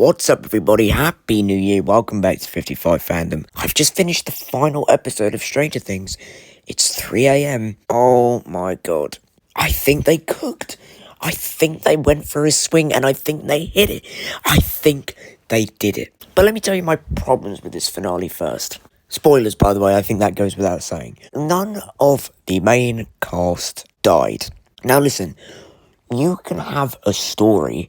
What's up, everybody? Happy New Year. Welcome back to 55 Fandom. I've just finished the final episode of Stranger Things. It's 3 a.m. Oh my god. I think they cooked. I think they went for a swing and I think they hit it. I think they did it. But let me tell you my problems with this finale first. Spoilers, by the way, I think that goes without saying. None of the main cast died. Now listen, you can have a story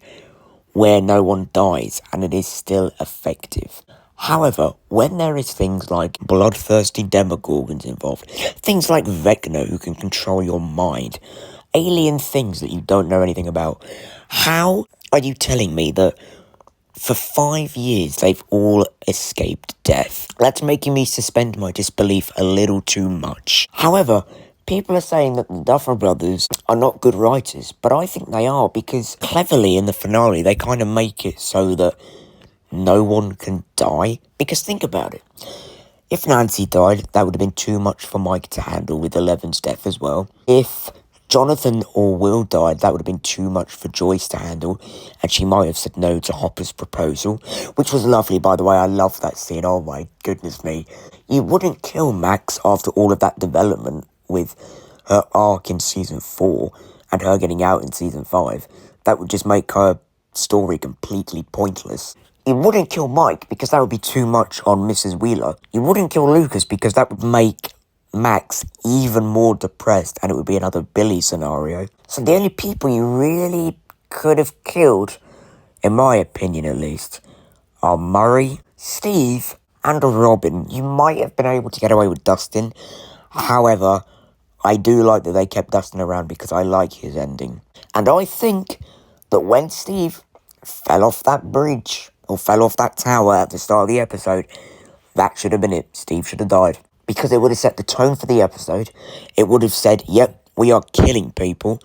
where no one dies and it is still effective. However, when there is things like bloodthirsty demogorgons involved, things like Vecna who can control your mind, alien things that you don't know anything about, how are you telling me that for 5 years they've all escaped death? That's making me suspend my disbelief a little too much. However, people are saying that the Duffer Brothers are not good writers, but I think they are, because cleverly in the finale they kind of make it so that no one can die. Because think about it. If Nancy died, that would have been too much for Mike to handle with Eleven's death as well. If Jonathan or Will died, that would have been too much for Joyce to handle, and she might have said no to Hopper's proposal, which was lovely, by the way. I love that scene. Oh my goodness me. You wouldn't kill Max after all of that development with her arc in season 4 and her getting out in season 5. That would just make her story completely pointless. You wouldn't kill Mike because that would be too much on Mrs. Wheeler. You wouldn't kill Lucas because that would make Max even more depressed and it would be another Billy scenario. So the only people you really could have killed, in my opinion at least, are Murray, Steve, and Robin. You might have been able to get away with Dustin. However, I do like that they kept Dustin around because I like his ending. And I think that when Steve fell off that bridge, or fell off that tower at the start of the episode, that should have been it. Steve should have died. Because it would have set the tone for the episode. It would have said, yep, we are killing people,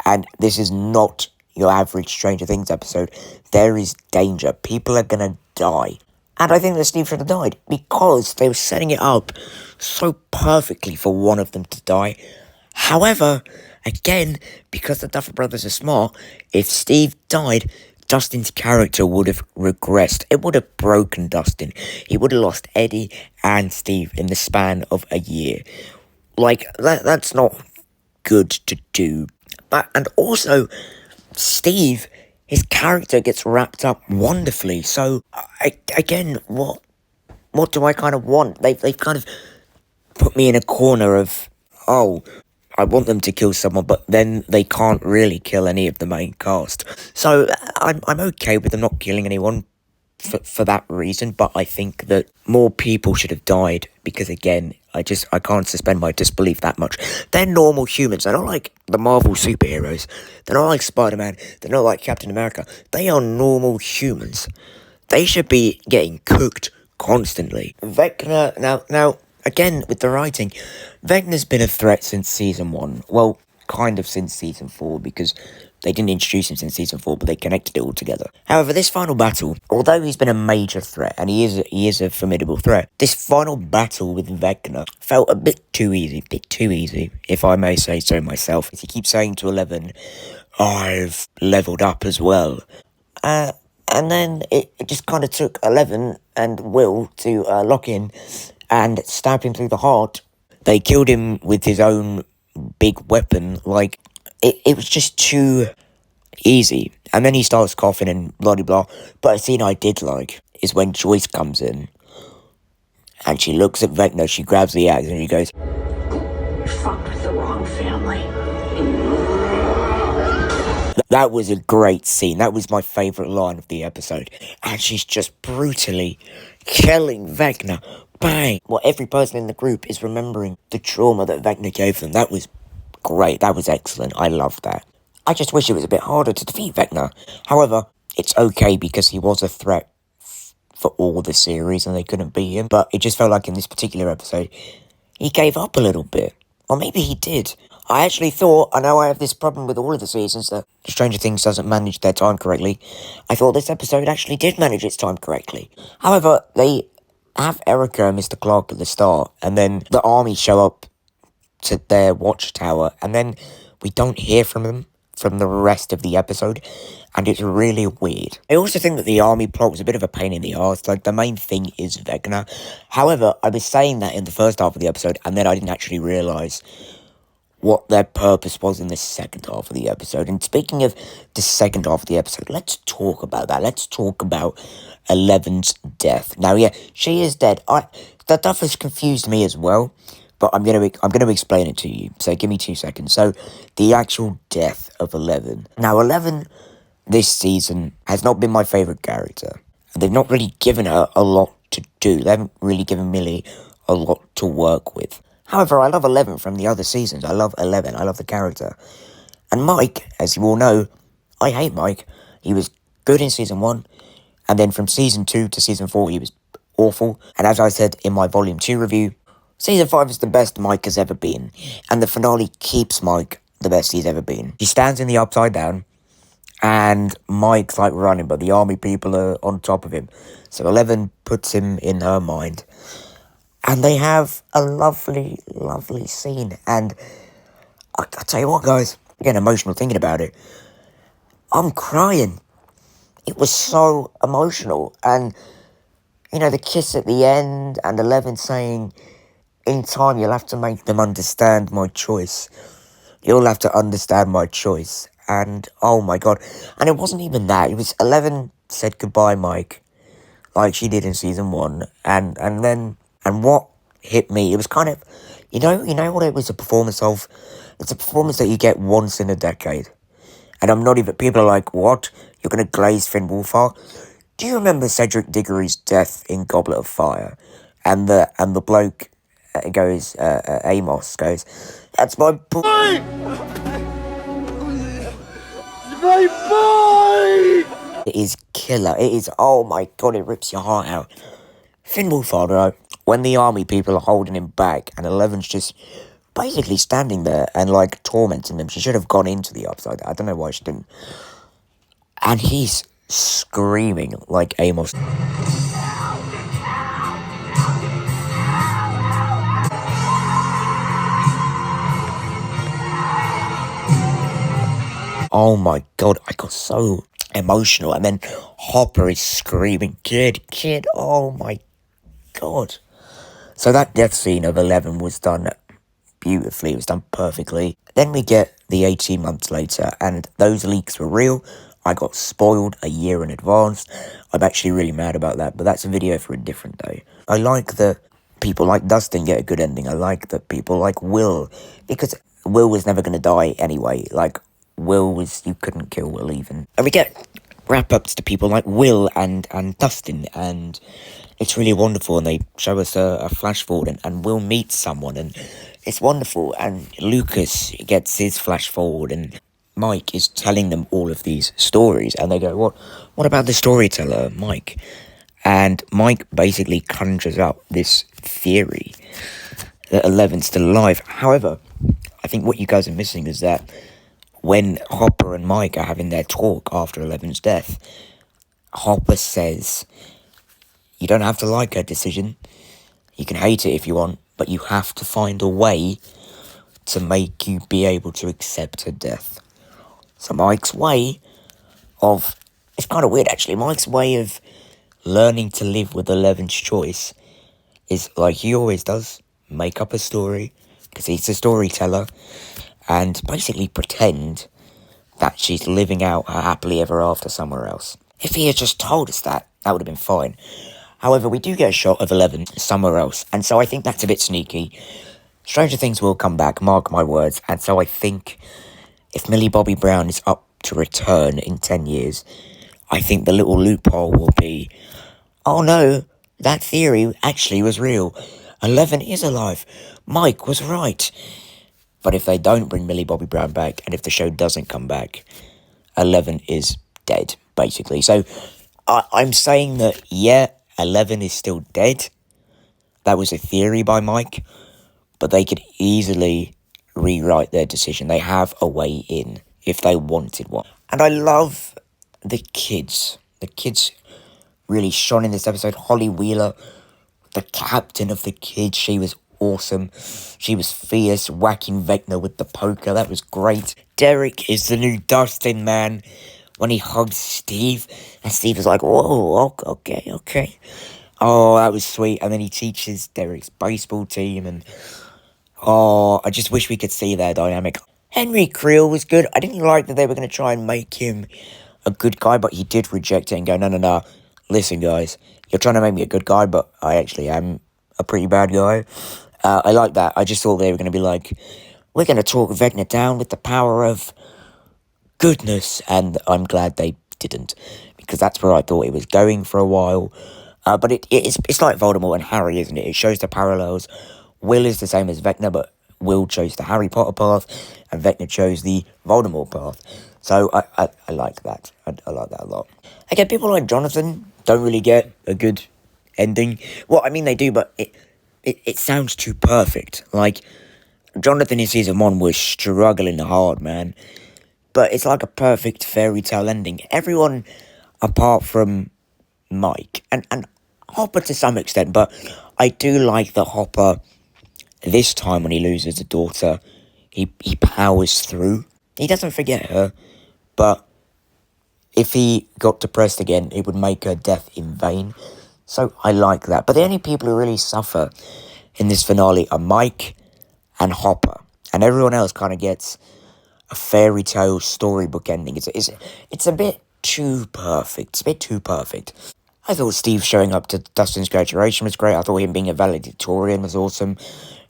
and this is not your average Stranger Things episode. There is danger. People are going to die. And I think that Steve should have died, because they were setting it up so perfectly for one of them to die. However, again, because the Duffer Brothers are smart, if Steve died, Dustin's character would have regressed. It would have broken Dustin. He would have lost Eddie and Steve in the span of a year. Like, that's not good to do. And also, Steve, his character gets wrapped up wonderfully. So, again, what do I kind of want? They've kind of put me in a corner of, oh, I want them to kill someone, but then they can't really kill any of the main cast. So I'm okay with them not killing anyone for that reason, but I think that more people should have died, because again, I can't suspend my disbelief that much. They're normal humans. They're not like the Marvel superheroes. They're not like Spider-Man. They're not like Captain America. They are normal humans. They should be getting cooked constantly. Vecna, now, again, with the writing, Vecna's been a threat since season 1. Well, kind of since season 4, because they didn't introduce him since season 4, but they connected it all together. However, this final battle, although he's been a major threat, and he is a formidable threat, this final battle with Vecna felt a bit too easy, if I may say so myself. He keeps saying to Eleven, I've leveled up as well. And then it just kind of took 11 and Will to lock in and stab him through the heart. They killed him with his own big weapon. Like, it was just too easy. And then he starts coughing and blah, blah, blah. But a scene I did like is when Joyce comes in and she looks at Vecna, she grabs the axe and she goes, "You fucked with the wrong family." That was a great scene. That was my favourite line of the episode. And she's just brutally killing Vecna. Bang! Well, every person in the group is remembering the trauma that Vecna gave them. That was great. That was excellent. I loved that. I just wish it was a bit harder to defeat Vecna. However, it's okay because he was a threat for all the series and they couldn't beat him. But it just felt like in this particular episode, he gave up a little bit. Or maybe he did. I actually thought, I know I have this problem with all of the seasons, that Stranger Things doesn't manage their time correctly. I thought this episode actually did manage its time correctly. However, they have Erica and Mr. Clark at the start, and then the army show up to their watchtower, and then we don't hear from them from the rest of the episode, and it's really weird. I also think that the army plot was a bit of a pain in the arse. Like, the main thing is Vecna. However, I was saying that in the first half of the episode, and then I didn't actually realise what their purpose was in the second half of the episode. And speaking of the second half of the episode, let's talk about that. Let's talk about Eleven's death. Now, yeah, she is dead. That stuff has confused me as well, but I'm gonna explain it to you. So give me 2 seconds. So the actual death of 11. Now, 11 this season has not been my favourite character. And they've not really given her a lot to do. They haven't really given Millie a lot to work with. However, I love 11 from the other seasons. I love 11. I love the character. And Mike, as you all know, I hate Mike. He was good in season 1. And then from season 2 to season 4, he was awful. And as I said in my volume 2 review, season 5 is the best Mike has ever been. And the finale keeps Mike the best he's ever been. He stands in the Upside Down. And Mike's like running, but the army people are on top of him. So 11 puts him in her mind. And they have a lovely, lovely scene. And I tell you what, guys, I'm getting emotional thinking about it. I'm crying. It was so emotional. And, you know, the kiss at the end and 11 saying, in time, you'll have to make them understand my choice. You'll have to understand my choice. And, oh my God. And it wasn't even that. It was 11 said goodbye, Mike, like she did in season 1. And what hit me, it was kind of, you know what it was a performance of? It's a performance that you get once in a decade. And I'm not even, people are like, what? You're going to glaze Finn Wolfhard? Do you remember Cedric Diggory's death in Goblet of Fire? And the bloke goes, Amos goes, that's my boy! My boy! It is killer. It is, oh my God, it rips your heart out. Finn Wolfhard, right? When the army people are holding him back and 11's just basically standing there and like tormenting them. She should have gone into the Upside. I don't know why she didn't. And he's screaming like Amos. Oh my God, I got so emotional. And then Hopper is screaming, kid, oh my God. So that death scene of 11 was done beautifully. It was done perfectly. Then we get the 18 months later, and those leaks were real. I got spoiled a year in advance. I'm actually really mad about that, but that's a video for a different day. I like that people like Dustin get a good ending. I like that people like Will, because Will was never going to die anyway. Like, Will was, you couldn't kill Will even. And we get wrap-ups to people like Will and Dustin, and it's really wonderful, and they show us a flash forward, and Will meets someone, and it's wonderful, and Lucas gets his flash forward, and Mike is telling them all of these stories, and they go, what about the storyteller, Mike? And Mike basically conjures up this theory that 11's still alive. However, I think what you guys are missing is that when Hopper and Mike are having their talk after 11's death, Hopper says, you don't have to like her decision. You can hate it if you want, but you have to find a way to make you be able to accept her death. So Mike's way of, it's kind of weird actually, Mike's way of learning to live with 11's choice is like he always does, make up a story, because he's a storyteller, and basically pretend that she's living out her happily ever after somewhere else. If he had just told us that would have been fine. However, we do get a shot of 11 somewhere else, and so I think that's a bit sneaky. Stranger Things will come back, mark my words, and so I think if Millie Bobby Brown is up to return in 10 years, I think the little loophole will be, oh no, that theory actually was real. 11 is alive. Mike was right. But if they don't bring Millie Bobby Brown back, and if the show doesn't come back, 11 is dead, basically. So I'm saying that, yeah, 11 is still dead. That was a theory by Mike, but they could easily rewrite their decision. They have a way in if they wanted one. And I love the kids. The kids really shone in this episode. Holly Wheeler, the captain of the kids, she was awesome. She was fierce, whacking Vecna with the poker. That was great. Derek is the new Dustin, man. When he hugged Steve, and Steve was like, whoa, okay, okay. Oh, that was sweet. And then he teaches Derek's baseball team, and oh, I just wish we could see their dynamic. Henry Creel was good. I didn't like that they were going to try and make him a good guy, but he did reject it and go, no, no, no. Listen, guys, you're trying to make me a good guy, but I actually am a pretty bad guy. I like that. I just thought they were going to be like, we're going to talk Vecna down with the power of goodness, and I'm glad they didn't, because that's where I thought it was going for a while. But it's like Voldemort and Harry, isn't it? It shows the parallels. Will is the same as Vecna, but Will chose the Harry Potter path, and Vecna chose the Voldemort path. So I like that. I like that a lot. Again, people like Jonathan don't really get a good ending. Well, I mean, they do, but it sounds too perfect. Like, Jonathan in season 1 was struggling hard, man. But it's like a perfect fairy tale ending. Everyone, apart from Mike, and Hopper to some extent, but I do like that Hopper, this time when he loses a daughter, he powers through. He doesn't forget her, but if he got depressed again, it would make her death in vain. So I like that. But the only people who really suffer in this finale are Mike and Hopper. And everyone else kind of gets a fairy tale storybook ending. It's a bit too perfect. It's a bit too perfect. I thought Steve showing up to Dustin's graduation was great. I thought him being a valedictorian was awesome.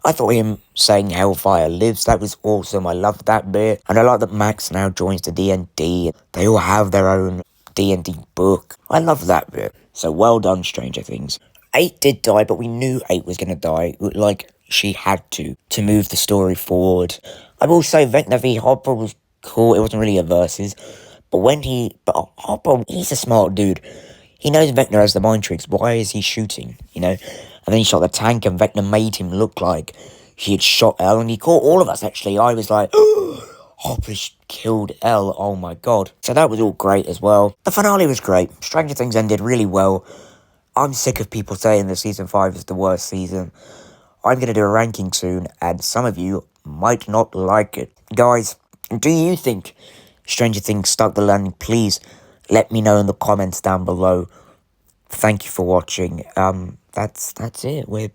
I thought him saying Hellfire lives, that was awesome. I loved that bit. And I like that Max now joins the D&D. They all have their own D&D book. I love that bit. So well done, Stranger Things. 8 did die, but we knew 8 was going to die. Like, she had to move the story forward. I will say Vecna v Hopper was cool. It wasn't really a versus. But Hopper, he's a smart dude. He knows Vecna has the mind tricks. Why is he shooting, you know? And then he shot the tank, and Vecna made him look like he had shot Elle, and he caught all of us, actually. I was like, Hopper's killed Elle, oh my god. So that was all great as well. The finale was great. Stranger Things ended really well. I'm sick of people saying that Season 5 is the worst season. I'm going to do a ranking soon, and some of you might not like it. Guys, do you think Stranger Things stuck the landing? Please let me know in the comments down below. Thank you for watching. That's it. We're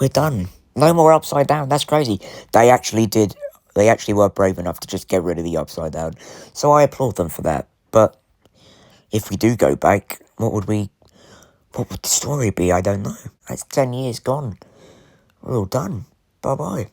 done. No more Upside Down. That's crazy. They actually were brave enough to just get rid of the Upside Down. So I applaud them for that. But if we do go back, what would the story be? I don't know. That's 10 years gone. We're all done. Bye-bye.